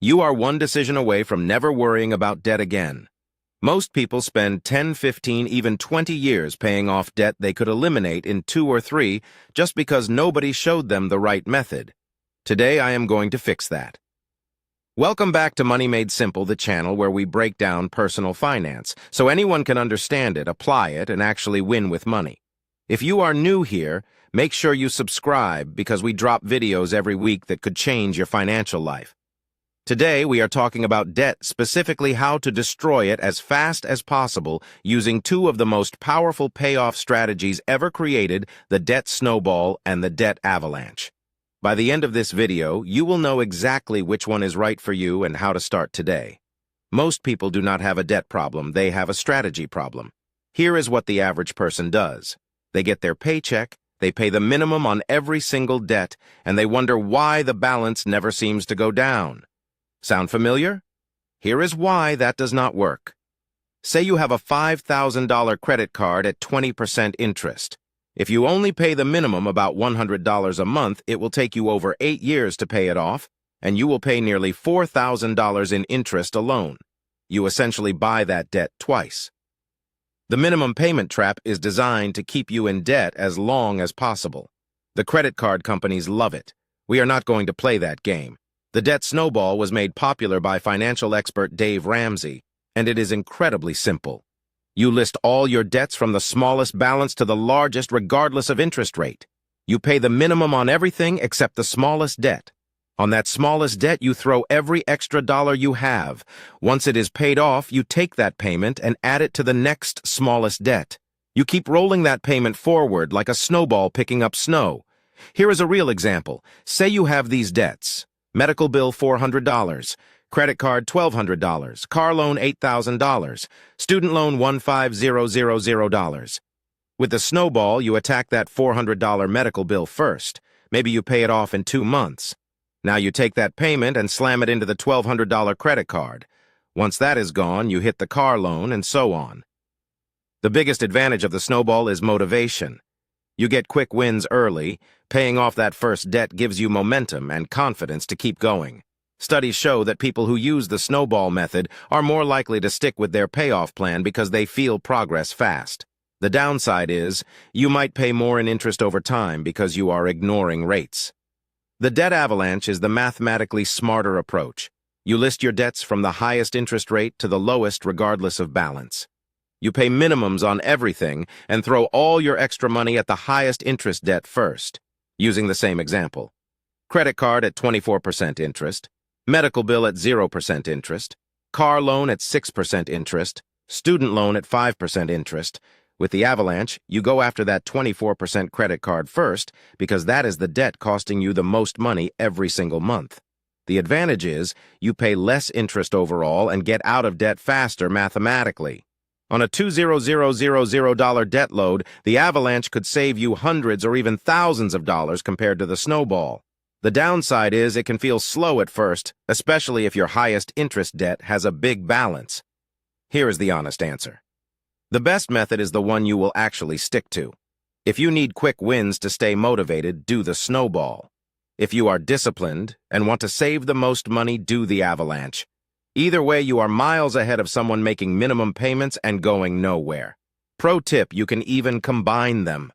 You are one decision away from never worrying about debt again. Most people spend 10, 15, even 20 years paying off debt they could eliminate in 2 or 3 just because nobody showed them the right method. Today, I am going to fix that. Welcome back to Money Made Simple, the channel where we break down personal finance so anyone can understand it, apply it, and actually win with money. If you are new here, make sure you subscribe because we drop videos every week that could change your financial life. Today, we are talking about debt, specifically how to destroy it as fast as possible using 2 of the most powerful payoff strategies ever created, the Debt Snowball and the Debt Avalanche. By the end of this video, you will know exactly which one is right for you and how to start today. Most people do not have a debt problem, they have a strategy problem. Here is what the average person does. They get their paycheck, they pay the minimum on every single debt, and they wonder why the balance never seems to go down. Sound familiar? Here is why that does not work. Say you have a $5,000 credit card at 20% interest. If you only pay the minimum, about $100 a month, it will take you over 8 years to pay it off, and you will pay nearly $4,000 in interest alone. You essentially buy that debt twice. The minimum payment trap is designed to keep you in debt as long as possible. The credit card companies love it. We are not going to play that game. The Debt Snowball was made popular by financial expert Dave Ramsey, and it is incredibly simple. You list all your debts from the smallest balance to the largest regardless of interest rate. You pay the minimum on everything except the smallest debt. On that smallest debt, you throw every extra dollar you have. Once it is paid off, you take that payment and add it to the next smallest debt. You keep rolling that payment forward like a snowball picking up snow. Here is a real example. Say you have these debts. Medical bill $400, credit card $1,200, car loan $8,000, student loan $1,500. With the snowball, you attack that $400 medical bill first. Maybe you pay it off in 2 months. Now you take that payment and slam it into the $1,200 credit card. Once that is gone, you hit the car loan and so on. The biggest advantage of the snowball is motivation. You get quick wins early. Paying off that first debt gives you momentum and confidence to keep going. Studies show that people who use the snowball method are more likely to stick with their payoff plan because they feel progress fast. The downside is, you might pay more in interest over time because you are ignoring rates. The debt avalanche is the mathematically smarter approach. You list your debts from the highest interest rate to the lowest regardless of balance. You pay minimums on everything and throw all your extra money at the highest interest debt first. Using the same example. Credit card at 24% interest, medical bill at 0% interest, car loan at 6% interest, student loan at 5% interest. With the avalanche, you go after that 24% credit card first because that is the debt costing you the most money every single month. The advantage is you pay less interest overall and get out of debt faster mathematically. On a $2,000 debt load, the avalanche could save you hundreds or even thousands of dollars compared to the snowball. The downside is it can feel slow at first, especially if your highest interest debt has a big balance. Here is the honest answer. The best method is the one you will actually stick to. If you need quick wins to stay motivated, do the snowball. If you are disciplined and want to save the most money, do the avalanche. Either way, you are miles ahead of someone making minimum payments and going nowhere. Pro tip, you can even combine them.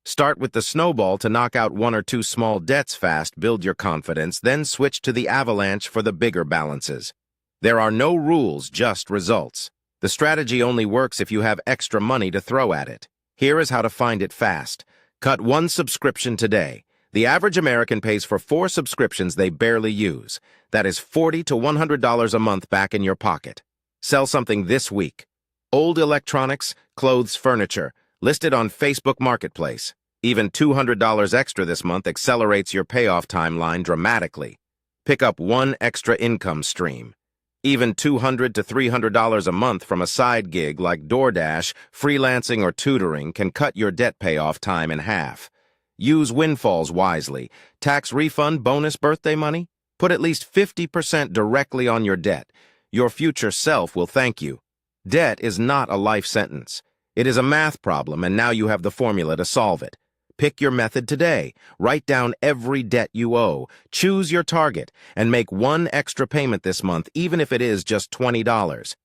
Start with the snowball to knock out 1 or 2 small debts fast, build your confidence, then switch to the avalanche for the bigger balances. There are no rules, just results. The strategy only works if you have extra money to throw at it. Here is how to find it fast. Cut 1 subscription today. The average American pays for 4 subscriptions they barely use. That is $40 to $100 a month back in your pocket. Sell something this week. Old electronics, clothes, furniture, listed on Facebook Marketplace. Even $200 extra this month accelerates your payoff timeline dramatically. Pick up 1 extra income stream. Even $200 to $300 a month from a side gig like DoorDash, freelancing, or tutoring can cut your debt payoff time in half. Use windfalls wisely. Tax refund, bonus, birthday money? Put at least 50% directly on your debt. Your future self will thank you. Debt is not a life sentence. It is a math problem, and now you have the formula to solve it. Pick your method today. Write down every debt you owe. Choose your target and make one extra payment this month, even if it is just $20.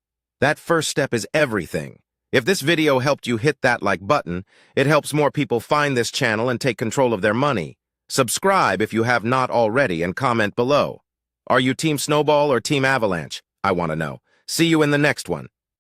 That first step is everything. If this video helped you hit that like button, it helps more people find this channel and take control of their money. Subscribe if you have not already and comment below. Are you Team Snowball or Team Avalanche? I want to know. See you in the next one.